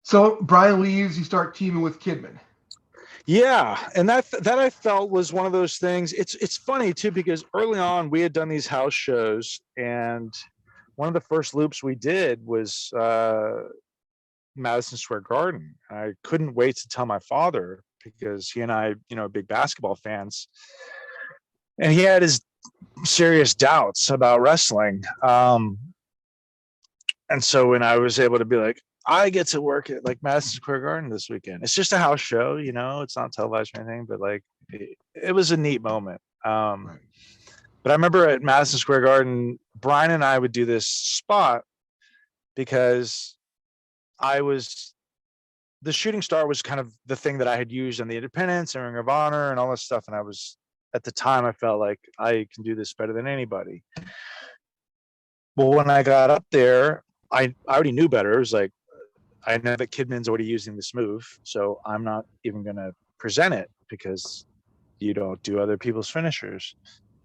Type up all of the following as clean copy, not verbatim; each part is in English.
So Brian leaves. You start teaming with Kidman. Yeah, and that I felt was one of those things. It's funny too because early on we had done these house shows, and one of the first loops we did was Madison Square Garden. I couldn't wait to tell my father because he and I, big basketball fans, and he had his serious doubts about wrestling. And so when I was able to be like, I get to work at like Madison Square Garden this weekend. It's just a house show, it's not televised or anything, but like it was a neat moment. Right. But I remember at Madison Square Garden, Brian and I would do this spot because the shooting star was kind of the thing that I had used in the Independence and Ring of Honor and all this stuff. And at the time, I felt like I can do this better than anybody. Well, when I got up there, I already knew better. It was like, I know that Kidman's already using this move, so I'm not even going to present it because you don't do other people's finishers.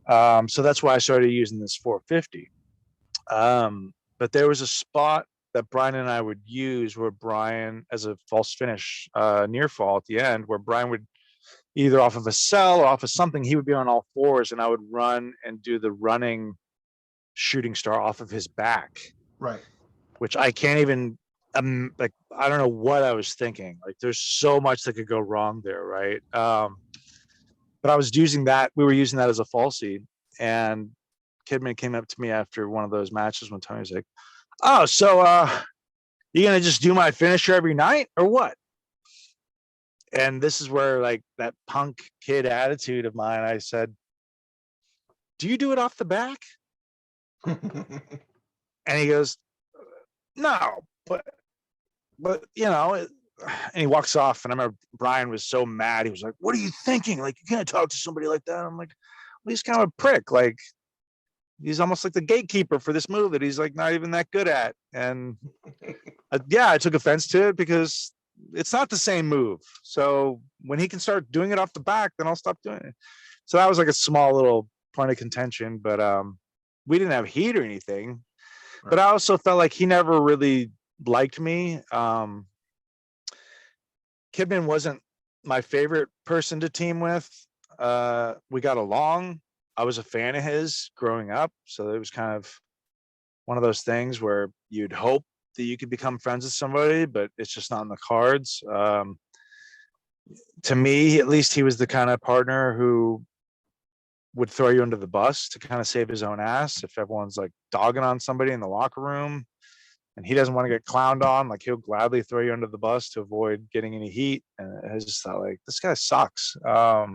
So that's why I started using this 450. But there was a spot that Brian and I would use where Brian, as a false finish, near fall at the end, where Brian would either off of a cell or off of something, he would be on all fours, and I would run and do the running shooting star off of his back. Right. Which I can't even, like, I don't know what I was thinking. Like, there's so much that could go wrong there, right? But I was using that. We were using that as a falsie, and Kidman came up to me after one of those matches one time. He was like, "Oh, so you gonna just do my finisher every night, or what?" And this is where, like, that punk kid attitude of mine, I said, "Do you do it off the back?" And he goes, "No, but and he walks off. And I remember Brian was so mad. He was like, "What are you thinking? Like, you can't talk to somebody like that." I'm like, well, he's kind of a prick. Like, he's almost like the gatekeeper for this move that he's like not even that good at. And I took offense to it because it's not the same move. So when he can start doing it off the back, then I'll stop doing it. So that was like a small little point of contention, but we didn't have heat or anything. Right. But I also felt like he never really liked me. Kidman wasn't my favorite person to team with. We got along. I was a fan of his growing up, so it was kind of one of those things where you'd hope that you could become friends with somebody, but it's just not in the cards. To me, at least, he was the kind of partner who would throw you under the bus to kind of save his own ass. If everyone's like dogging on somebody in the locker room and he doesn't want to get clowned on, like, he'll gladly throw you under the bus to avoid getting any heat. And I just thought, like, this guy sucks. I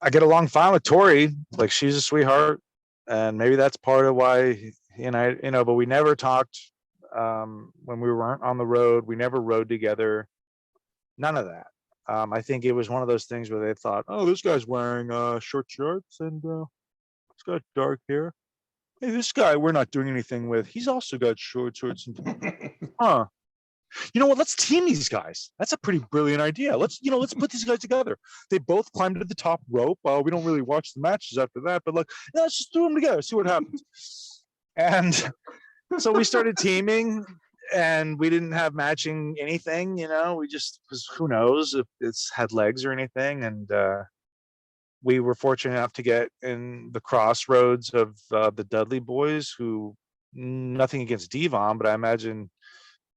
get along fine with Tori. Like, she's a sweetheart, and maybe that's part of why he and I, but we never talked when we weren't on the road. We never rode together. None of that. I think it was one of those things where they thought, "Oh, this guy's wearing short shorts and he's got dark hair. Hey, this guy we're not doing anything with, he's also got short shorts and huh. You know what? Let's team these guys. That's a pretty brilliant idea. Let's put these guys together. They both climbed to the top rope. We don't really watch the matches after that, but let's just do them together, see what happens." And so we started teaming, and we didn't have matching anything. We just was, who knows if it's had legs or anything. And we were fortunate enough to get in the crossroads of the Dudley Boyz, who, nothing against Devon, but I imagine.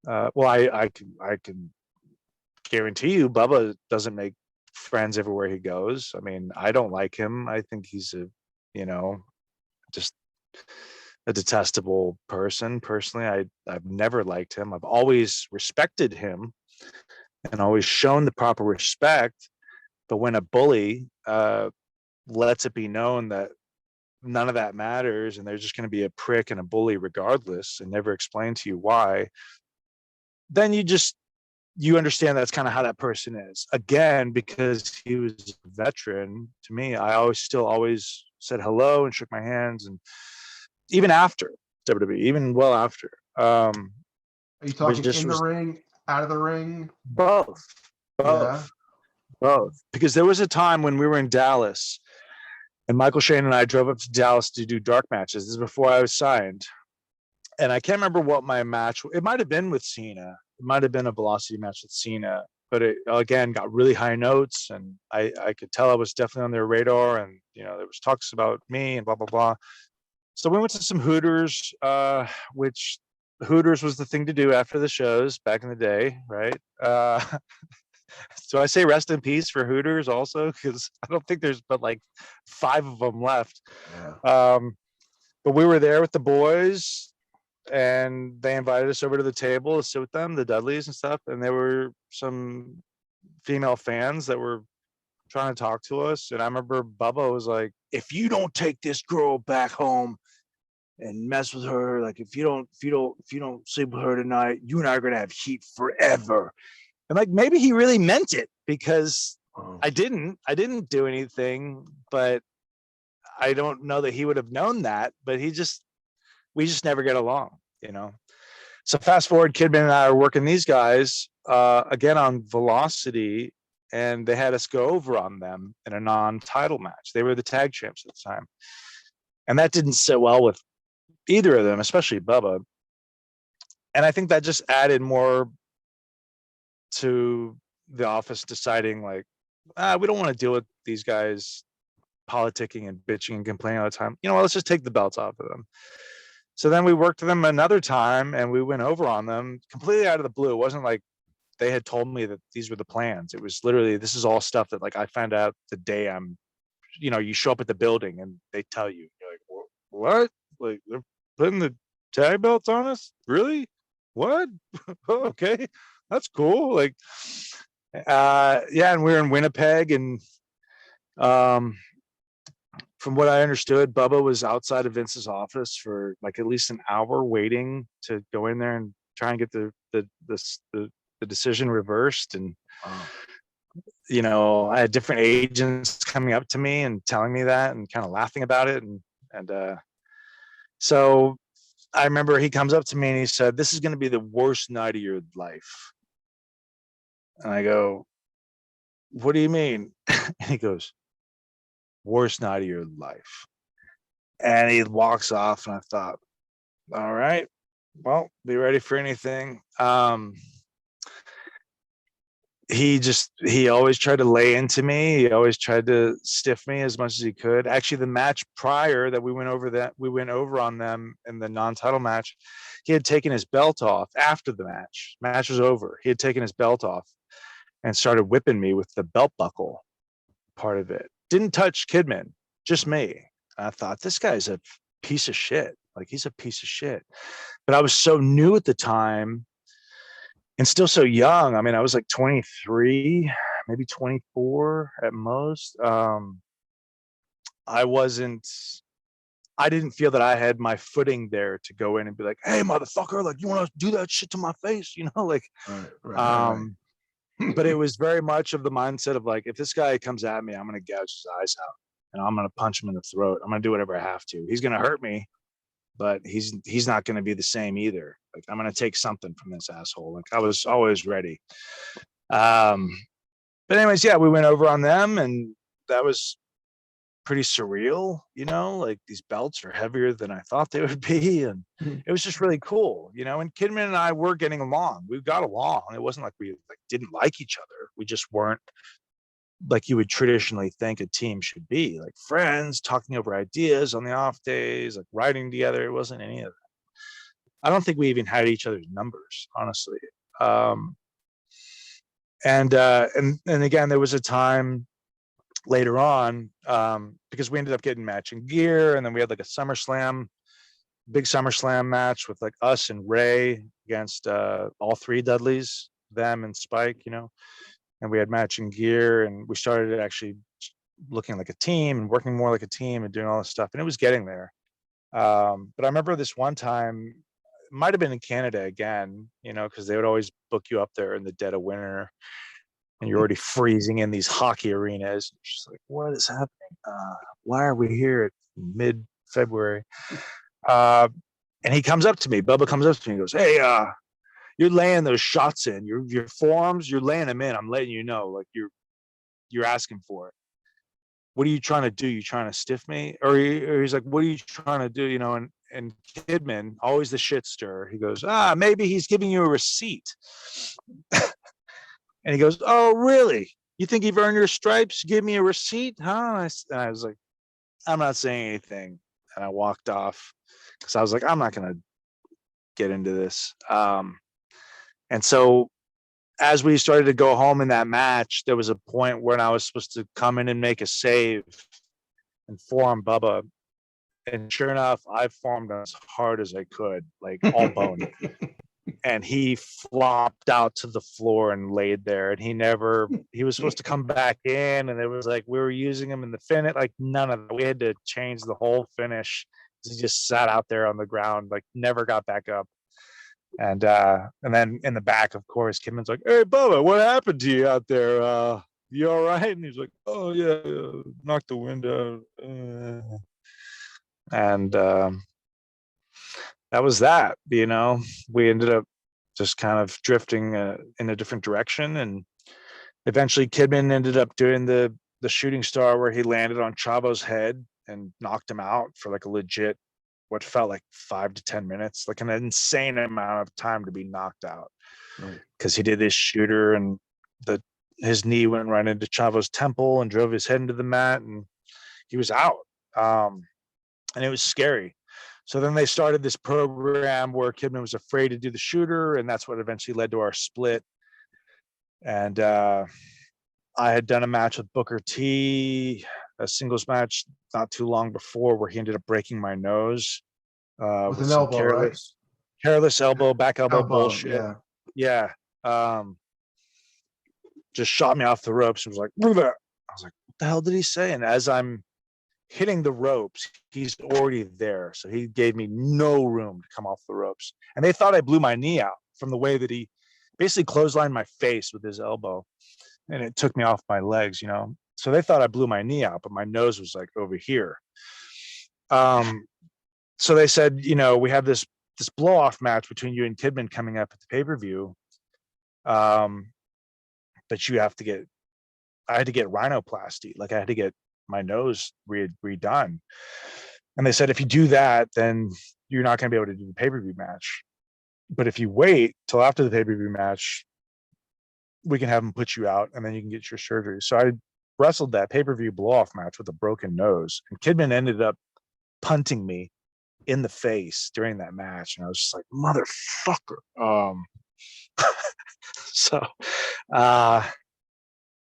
I can guarantee you Bubba doesn't make friends everywhere he goes. I mean, I don't like him. I think he's just a detestable person. Personally, I've never liked him. I've always respected him and always shown the proper respect. But when a bully lets it be known that none of that matters and they're just going to be a prick and a bully regardless and never explain to you why, then you understand that's kind of how that person is. Again, because he was a veteran, to me, I always said hello and shook my hands, and even after WWE, even well after. Are you talking in the ring, out of the ring? Both. Because there was a time when we were in Dallas, and Michael Shane and I drove up to Dallas to do dark matches. This is before I was signed. And I can't remember what my match, it might have been with Cena. might have been a Velocity match with Cena, but it again got really high notes, and I could tell I was definitely on their radar, and there was talks about me and blah blah blah. So we went to some Hooters, which Hooters was the thing to do after the shows back in the day, right? So I say rest in peace for Hooters also, because I don't think there's but like 5 of them left. Yeah. But we were there with the boys, and they invited us over to the table to sit with them, the Dudleys and stuff. And there were some female fans that were trying to talk to us. And I remember Bubba was like, if you don't take this girl back home and mess with her, like if you don't sleep with her tonight, you and I are gonna have heat forever. And like maybe he really meant it, because I didn't do anything, but I don't know that he would have known that, but we just never get along, So fast forward, Kidman and I are working these guys again on Velocity, and they had us go over on them in a non-title match. They were the tag champs at the time, and that didn't sit well with either of them, especially Bubba. And I think that just added more to the office deciding like, we don't want to deal with these guys politicking and bitching and complaining all the time. Let's just take the belts off of them. So then we worked them another time, and we went over on them completely out of the blue. It wasn't like they had told me that these were the plans. It was literally, this is all stuff that like I found out the day you show up at the building and they tell you, you're like, what? Like they're putting the tag belts on us? Really? What? Okay, that's cool. Like, and we were in Winnipeg, and from what I understood, Bubba was outside of Vince's office for like at least an hour waiting to go in there and try and get the decision reversed. And I had different agents coming up to me and telling me that and kind of laughing about it. And so I remember he comes up to me and he said, "This is going to be the worst night of your life." And I go, "What do you mean?" And he goes, "Worst night of your life." And he walks off, and I thought, all right, well, be ready for anything. He always tried to lay into me. He always tried to stiff me as much as he could. Actually, the match prior that we went over on them in the non-title match, he had taken his belt off after the match. Match was over. He had taken his belt off and started whipping me with the belt buckle part of it. Didn't touch Kidman, just me. And I thought, this guy's a piece of shit. Like, he's a piece of shit. But I was so new at the time and still so young. I mean, I was like 23, maybe 24 at most. I didn't feel that I had my footing there to go in and be like, "Hey, motherfucker, like, you want to do that shit to my face?" Like, right. But it was very much of the mindset of like, if this guy comes at me, I'm going to gouge his eyes out and I'm going to punch him in the throat. I'm going to do whatever I have to. He's going to hurt me, but he's not going to be the same either. Like, I'm going to take something from this asshole. Like, I was always ready. But anyways, yeah, we went over on them, and that was pretty surreal, like these belts are heavier than I thought they would be. And it was just really cool, and Kidman and I were getting along. We got along. It wasn't like we didn't like each other. We just weren't like you would traditionally think a team should be, like friends talking over ideas on the off days, like writing together. It wasn't any of that. I don't think we even had each other's numbers, honestly. And again, there was a time later on, because we ended up getting matching gear, and then we had like a big SummerSlam match with like us and Ray against all 3 Dudleys, them and Spike, and we had matching gear, and we started actually looking like a team and working more like a team and doing all this stuff, and it was getting there. But I remember this one time, it might have been in Canada again, because they would always book you up there in the dead of winter, and you're already freezing in these hockey arenas. It's just like, what is happening? Why are we here at mid-February? And he comes up to me. Bubba comes up to me and goes, "Hey, you're laying those shots in. Your forearms, you're laying them in. I'm letting you know, like you're asking for it. What are you trying to do? You trying to stiff me?" Or he's like, "What are you trying to do?" and Kidman, always the shit stirrer, he goes, maybe he's giving you a receipt. And he goes, oh, really? You think you've earned your stripes? Give me a receipt, huh? And I was like, I'm not saying anything. And I walked off because I was like, I'm not going to get into this. And so as we started to go home in that match, there was a point when I was supposed to come in and make a save and forearm Bubba. And sure enough, I formed as hard as I could, like all bone. And he flopped out to the floor and laid there. And he was supposed to come back in. And it was like, we were using him in the finish. Like none of that. We had to change the whole finish. He just sat out there on the ground, like never got back up. And then in the back, of course, Kidman's like, hey, Bubba, what happened to you out there? You all right? And he's like, oh, yeah, knocked the wind out. And that was that, you know. We ended up just kind of drifting in a different direction. And eventually Kidman ended up doing the shooting star where he landed on Chavo's head and knocked him out for like a legit, what felt like 5 to 10 minutes, like an insane amount of time to be knocked out. Because he did this shooter and his knee went right into Chavo's temple and drove his head into the mat, and he was out. And it was scary. So then they started this program where Kidman was afraid to do the shooter, and that's what eventually led to our split. And I had done a match with Booker T, a singles match not too long before, where he ended up breaking my nose with an elbow, careless elbow, back elbow bullshit. Yeah. Just shot me off the ropes and was like, move it. I was like, what the hell did he say? And as I'm hitting the ropes, he's already there. So he gave me no room to come off the ropes. And they thought I blew my knee out from the way that he basically clotheslined my face with his elbow. And it took me off my legs, you know. So they thought I blew my knee out, but my nose was like over here. So they said, you know, we have this blow off match between you and Kidman coming up at the pay-per-view. But you have to get, I had to get rhinoplasty. Like I had to get my nose redone. And they said, if you do that, then you're not going to be able to do the pay-per-view match. But if you wait till after the pay-per-view match, we can have them put you out and then you can get your surgery. So I wrestled that pay-per-view blow-off match with a broken nose, and Kidman ended up punting me in the face during that match. And I was just like, motherfucker. So,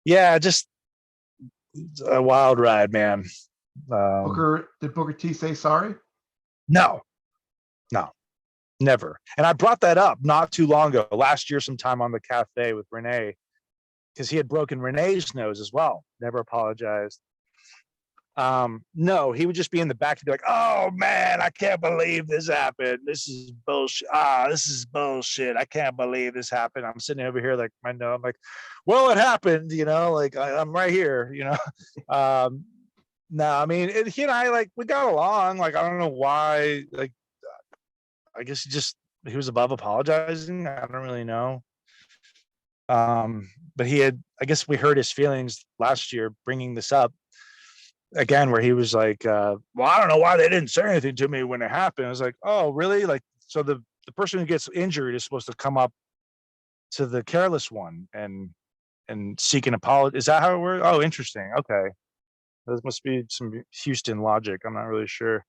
yeah, just a wild ride, man. Did Booker T say sorry? No, never. And I brought that up not too long ago, last year sometime on the cafe with Renee, because he had broken Renee's nose as well. Never apologized. No, he would just be in the back and be like, oh man, I can't believe this happened. This is bullshit. This is bullshit. I can't believe this happened. I'm sitting over here like, I know, I'm like, well, it happened, you know, like I'm right here, you know. No, I mean, he and I, like, we got along. Like, I don't know why, like, I guess he was above apologizing. I don't really know. But I guess we hurt his feelings last year bringing this up again, where he was like, well, I don't know why they didn't say anything to me when it happened. I was like, oh, really? Like, so the person who gets injured is supposed to come up to the careless one and seek an apology. Is that how it works? Oh, interesting. Okay. That must be some Houston logic. I'm not really sure.